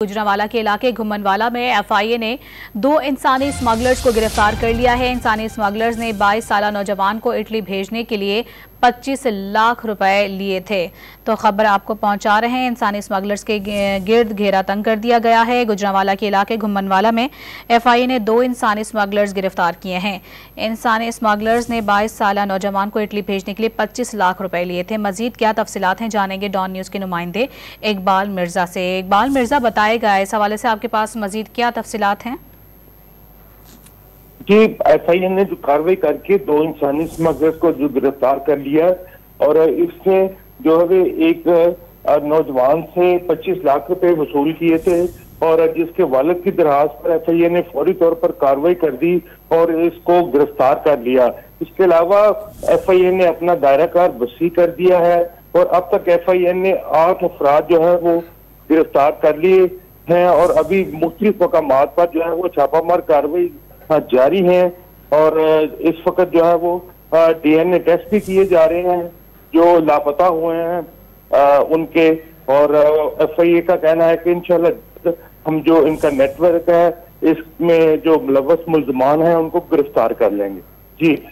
गुजरांवाला के इलाके घुम्मनवाला में एफआईए ने 2 इंसानी स्मगलर्स को गिरफ्तार कर लिया है। इंसानी स्मगलर्स ने 22 साल नौजवान को इटली भेजने के लिए 25 लाख रुपए लिए थे। तो खबर आपको पहुंचा रहे हैं, इंसानी स्मगलर्स के गिर्द घेरा तंग कर दिया गया है। गुजरांवाला के इलाके घुम्मनवाला में एफआईए ने 2 इंसानी स्मगलर्स गिरफ्तार किए हैं। इंसानी स्मगलर्स ने 22 साल नौजवान को इटली भेजने के लिए 25 लाख रुपए लिए थे। मजीद क्या तफसीलात हैं जानेंगे डॉन न्यूज के नुमाइंदे इकबाल मिर्जा से। इकबाल मिर्जा, बताएगा इस हवाले से आपके पास मजीद क्या तफसीलात हैं? जी, एफआईए ने जो कार्रवाई करके 2 इंसानी स्मगलर्स को जो गिरफ्तार कर लिया और इससे जो है एक नौजवान से 25 लाख रुपए वसूल किए थे और जिसके वालिद की दरखास्त पर एफआईए ने फौरी तौर पर कार्रवाई कर दी और इसको गिरफ्तार कर लिया। इसके अलावा एफआईए ने अपना दायरा कार वसी कर दिया है और अब तक एफआईए ने 8 अफराद जो है वो गिरफ्तार कर लिए हैं और अभी मुख्तलिफ मकामात पर जो है वो छापामार कार्रवाई जारी है और इस वक्त जो है वो डीएनए टेस्ट भी किए जा रहे हैं जो लापता हुए हैं उनके। और एफआईए का कहना है कि इंशाल्लाह हम जो इनका नेटवर्क है इसमें जो मुलव्वस मुल्ज़मान हैं उनको गिरफ्तार कर लेंगे। जी।